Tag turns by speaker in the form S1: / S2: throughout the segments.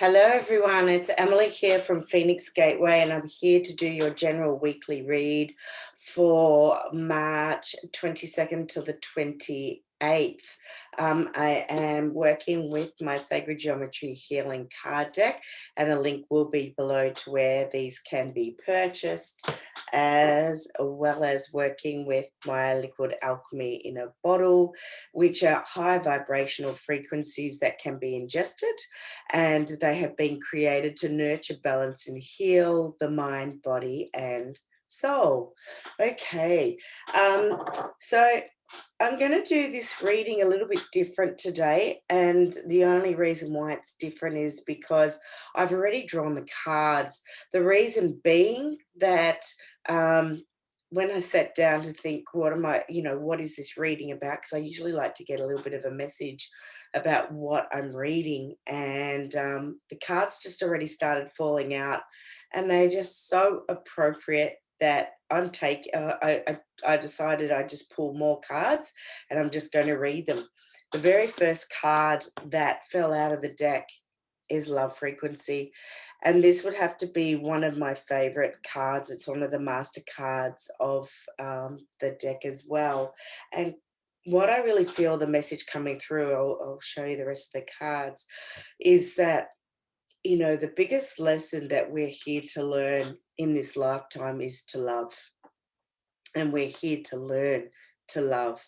S1: Hello, everyone. It's Emily here from Phoenix Gateway, and I'm here to do your general weekly read for March 22nd to the 28th. I am working with my Sacred Geometry Healing card deck, and the link will be below to where these can be purchased, as well as working with my Liquid Alchemy in a bottle, which are high vibrational frequencies that can be ingested, and they have been created to nurture, balance, and heal the mind, body, and soul. Okay, um, so I'm going to do this reading a little bit different today, and the only reason why it's different is because I've already drawn the cards. The reason being that um, when I sat down to think, what am I, what is this reading about? Because I usually like to get a little bit of a message about what I'm reading, and the cards just already started falling out, and they're just so appropriate that I decided I'd just pull more cards and I'm just going to read them. The very first card that fell out of the deck is Love Frequency. And this would have to be one of my favorite cards. It's one of the master cards of the deck as well. And what I really feel the message coming through, I'll show you the rest of the cards, is that, the biggest lesson that we're here to learn in this lifetime is to love, and we're here to learn to love.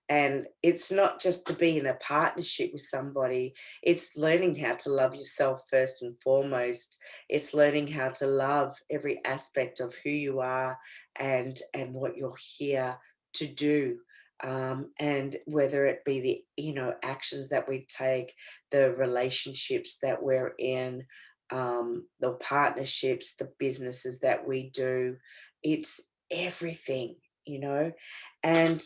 S1: And it's not just to be in a partnership with somebody, it's learning how to love yourself first and foremost. It's learning how to love every aspect of who you are, and what you're here to do. And whether it be the actions that we take, the relationships that we're in, the partnerships, the businesses that we do, it's everything, you know. And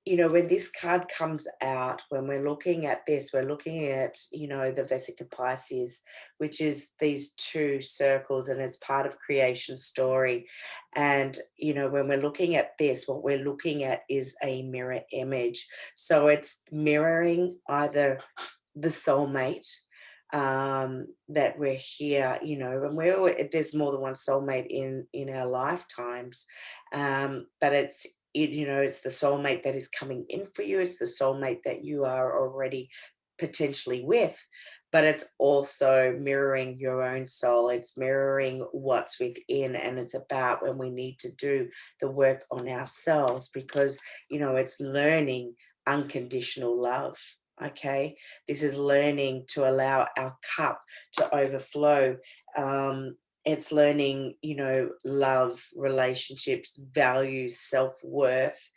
S1: when this card comes out, when we're looking at this, we're looking at the Vesica Pisces, which is these two circles, and it's part of creation story. And when we're looking at this, what we're looking at is a mirror image. So it's mirroring either the soulmate, that we're here, and there's more than one soulmate in our lifetimes, but it's the soulmate that is coming in for you. It's the soulmate that you are already potentially with, but it's also mirroring your own soul. It's mirroring what's within, and it's about when we need to do the work on ourselves, because it's learning unconditional love. Okay, this is learning to allow our cup to overflow. It's learning, love, relationships, values, self-worth,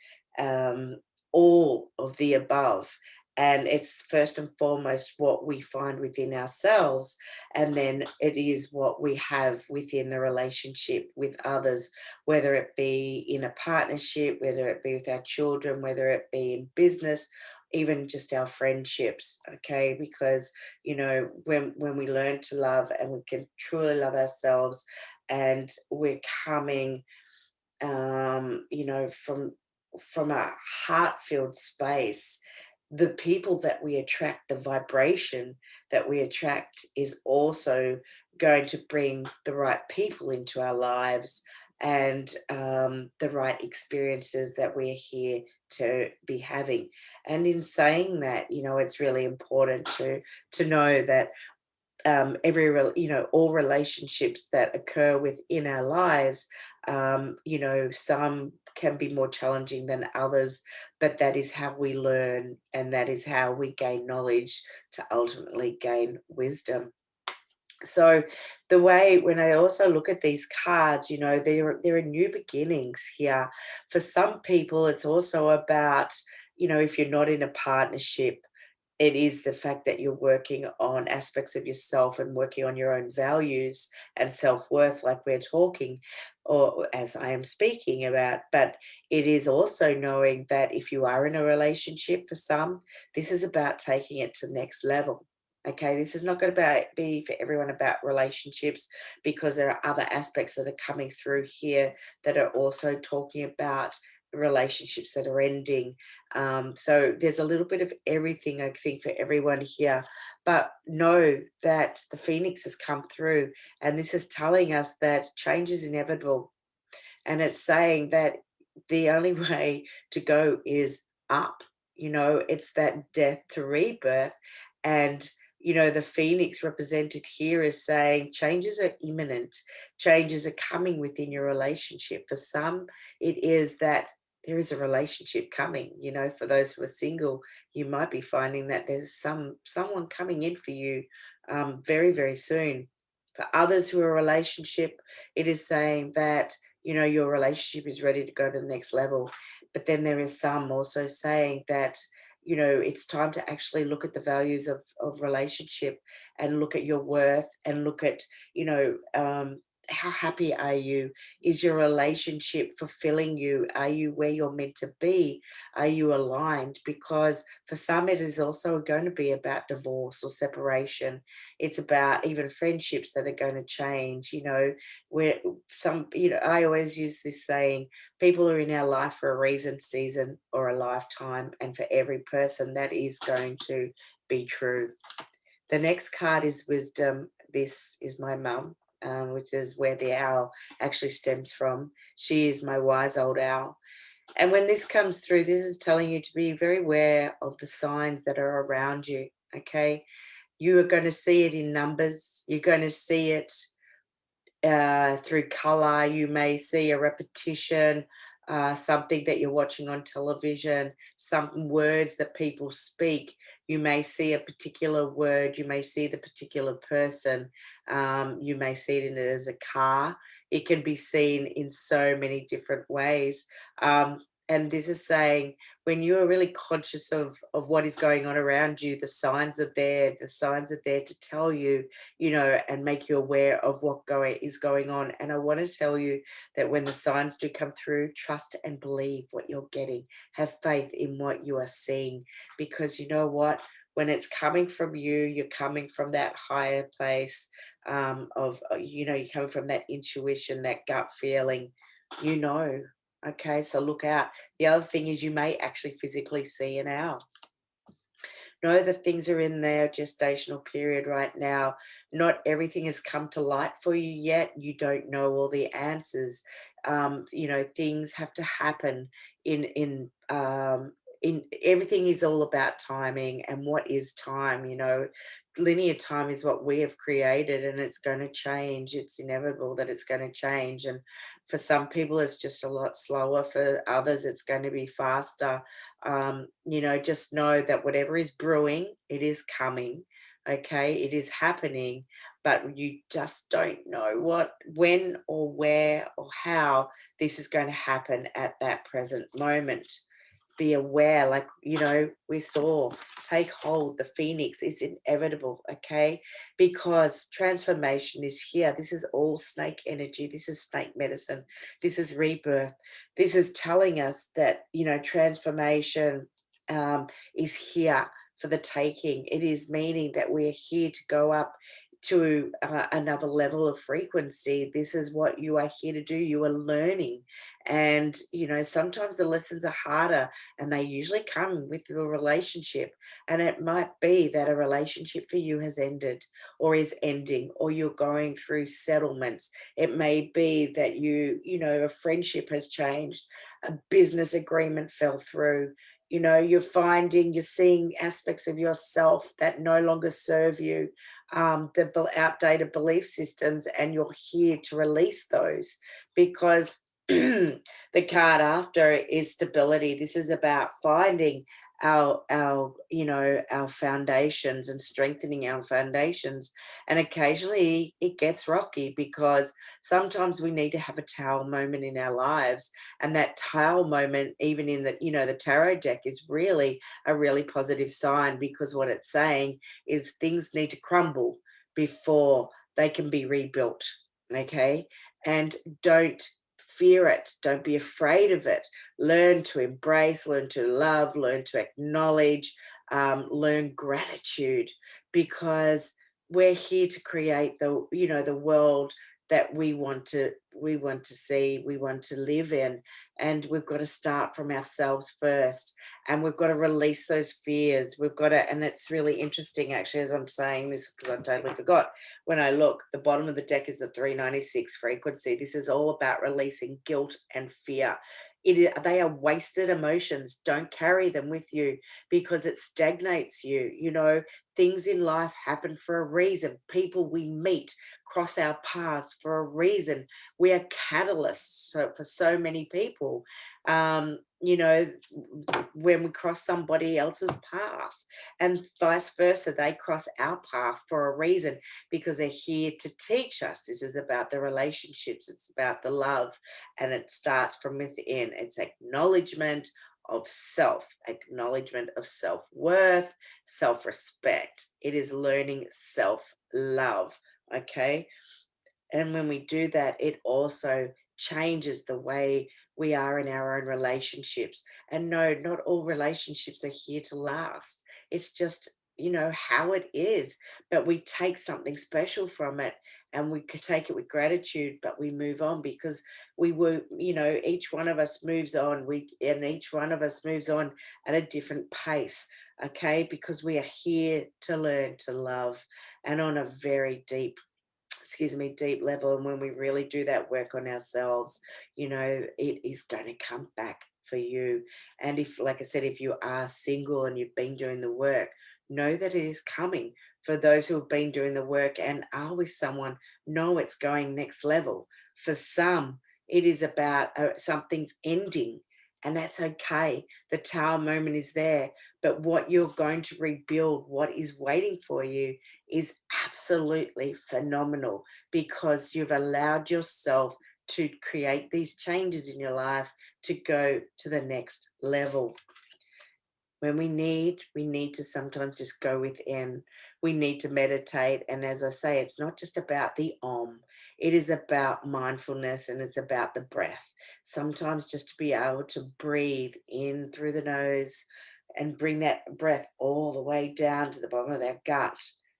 S1: all of the above. And it's first and foremost what we find within ourselves, and then it is what we have within the relationship with others, whether it be in a partnership, whether it be with our children, whether it be in business, even just our friendships. Okay, because when we learn to love, and we can truly love ourselves, and we're coming from a heart-filled space, the people that we attract, the vibration that we attract, is also going to bring the right people into our lives, and the right experiences that we're here to be having. And in saying that, it's really important to know that all relationships that occur within our lives, some can be more challenging than others, but that is how we learn, and that is how we gain knowledge to ultimately gain wisdom. So the way, when I also look at these cards, there are new beginnings here. For some people, it's also about, if you're not in a partnership, it is the fact that you're working on aspects of yourself and working on your own values and self-worth, like we're talking, or as I am speaking about. But it is also knowing that if you are in a relationship, for some, this is about taking it to the next level. Okay, this is not going to be for everyone about relationships, because there are other aspects that are coming through here that are also talking about relationships that are ending. So there's a little bit of everything, I think, for everyone here. But know that the Phoenix has come through, and this is telling us that change is inevitable. And it's saying that the only way to go is up. It's that death to rebirth. And the phoenix represented here is saying changes are imminent, changes are coming within your relationship. For some, it is that there is a relationship coming. For those who are single, you might be finding that there's someone coming in for you very, very soon. For others who are a relationship, it is saying that your relationship is ready to go to the next level. But then there is some also saying that, it's time to actually look at the values of relationship and look at your worth and look at, how happy are you? Is your relationship fulfilling you? Are you where you're meant to be? Are you aligned? Because for some, it is also going to be about divorce or separation. It's about even friendships that are going to change, where I always use this saying, people are in our life for a reason, season, or a lifetime. And for every person, that is going to be true. The next card is wisdom. This is my mum, which is where the owl actually stems from. She is my wise old owl. And when this comes through, this is telling you to be very aware of the signs that are around you. Okay. You are going to see it in numbers. You're going to see it through color. You may see a repetition, something that you're watching on television, some words that people speak. You may see a particular word. You may see the particular person. You may see it in it as a car. It can be seen in so many different ways. And this is saying when you are really conscious of what is going on around you, the signs are there. The signs are there to tell you, and make you aware of what is going on. And I want to tell you that when the signs do come through, trust and believe what you're getting. Have faith in what you are seeing, because you know what? When it's coming from you, you're coming from that higher place you're coming from that intuition, that gut feeling, you know. Okay, so look out. The other thing is you may actually physically see an owl. Know that things are in their gestational period right now. Not everything has come to light for you yet. You don't know all the answers. Things have to happen in everything is all about timing. And what is time? Linear time is what we have created, and it's going to change. It's inevitable that it's going to change. And for some people, it's just a lot slower. For others, it's going to be faster. Just know that whatever is brewing, it is coming. Okay, it is happening, but you just don't know when, or where, or how this is going to happen at that present moment. Be aware, like, we saw, take hold. The phoenix is inevitable, okay? Because transformation is here. This is all snake energy. This is snake medicine. This is rebirth. This is telling us that, transformation is here for the taking. It is meaning that we're here to go up to another level of frequency. This is what you are here to do. You are learning. And, sometimes the lessons are harder, and they usually come with a relationship. And it might be that a relationship for you has ended, or is ending, or you're going through settlements. It may be that a friendship has changed, a business agreement fell through. You're seeing aspects of yourself that no longer serve you, the outdated belief systems, and you're here to release those, because the card after is stability. This is about finding our foundations and strengthening our foundations. And occasionally it gets rocky, because sometimes we need to have a tower moment in our lives. And that tower moment, even in the tarot deck, is really a really positive sign, because what it's saying is things need to crumble before they can be rebuilt. Okay. And don't fear it. Don't be afraid of it. Learn to embrace, learn to love, learn to acknowledge, learn gratitude, because we're here to create the world that we want to we want to see, we want to live in. And we've got to start from ourselves first. And we've got to release those fears. We've got to, and it's really interesting actually, as I'm saying this, because I totally forgot. When I look, the bottom of the deck is the 396 frequency. This is all about releasing guilt and fear. They are wasted emotions. Don't carry them with you because it stagnates you. You know, things in life happen for a reason. People we meet cross our paths for a reason. We are catalysts for so many people. You know, when we cross somebody else's path, and vice versa, they cross our path for a reason because they're here to teach us. This is about the relationships, it's about the love, and it starts from within. It's acknowledgement of self, acknowledgement of self-worth, self-respect. It is learning self-love. Okay. And when we do that, it also changes the way we are in our own relationships. And no, not all relationships are here to last. It's just, you know, how it is. But we take something special from it, and we could take it with gratitude, but we move on because we were, you know, each one of us moves on. And each one of us moves on at a different pace. Okay. Because we are here to learn to love, and on a very deep, excuse me, deep level. And when we really do that work on ourselves, you know, it is going to come back for you. And if, like I said, if you are single and you've been doing the work, know that it is coming. For those who have been doing the work and are with someone, know it's going next level. For some, it is about something ending, and that's okay. The tower moment is there, but what you're going to rebuild, what is waiting for you, is absolutely phenomenal, because you've allowed yourself to create these changes in your life to go to the next level. When we need to sometimes just go within. We need to meditate. And as I say, it's not just about the om, it is about mindfulness, and it's about the breath. Sometimes just to be able to breathe in through the nose and bring that breath all the way down to the bottom of our gut,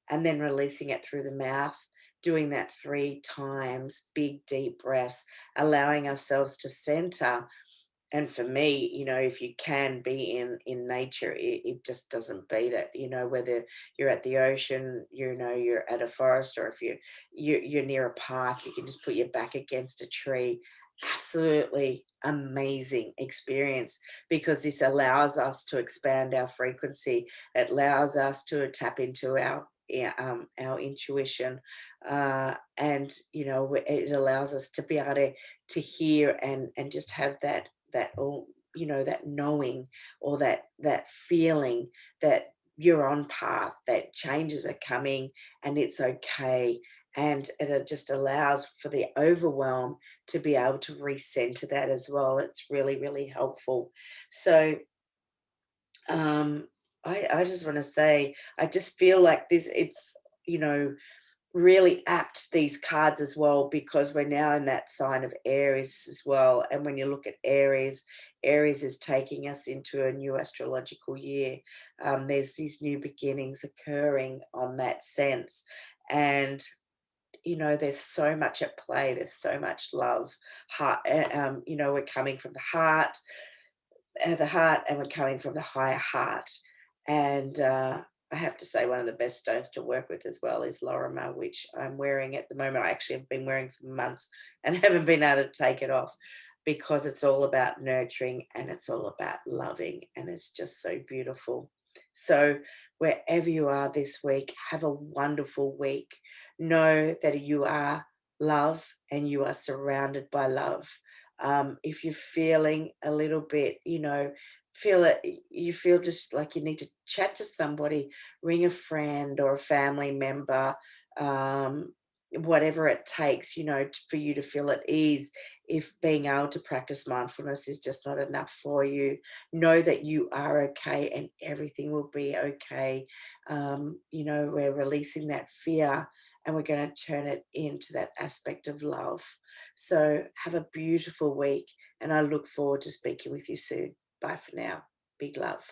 S1: and then releasing it through the mouth. Doing that 3 times, big deep breaths, allowing ourselves to center. And for me, you know, if you can be in nature, it just doesn't beat it. You know, whether you're at the ocean, you know, you're at a forest, or if you're near a park, you can just put your back against a tree. Absolutely amazing experience, because this allows us to expand our frequency. It allows us to tap into our, yeah, our intuition, and you know, it allows us to be able to hear and just have that all, you know, that knowing, or that feeling that you're on path, that changes are coming, and it's okay. And it just allows for the overwhelm to be able to recenter that as well. It's really, really helpful. So um I just want to say, I just feel like this, it's, you know, really apt, these cards as well, because we're now in that sign of Aries as well. And when you look at Aries, Aries is taking us into a new astrological year. There's these new beginnings occurring on that sense. And you know, there's so much at play, there's so much love, heart, you know, we're coming from the heart, and we're coming from the higher heart. And I have to say, one of the best stones to work with as well is Lorimer, which I'm wearing at the moment. I actually have been wearing for months and haven't been able to take it off, because it's all about nurturing and it's all about loving, and it's just so beautiful. So wherever you are this week, have a wonderful week. Know that you are love and you are surrounded by love. If you're feeling a little bit, you know, feel it, you feel just like you need to chat to somebody, ring a friend or a family member, um, whatever it takes, you know, for you to feel at ease. If being able to practice mindfulness is just not enough for you, know that you are okay and everything will be okay. You know, we're releasing that fear, and we're going to turn it into that aspect of love. So have a beautiful week, and I look forward to speaking with you soon. Bye for now. Big love.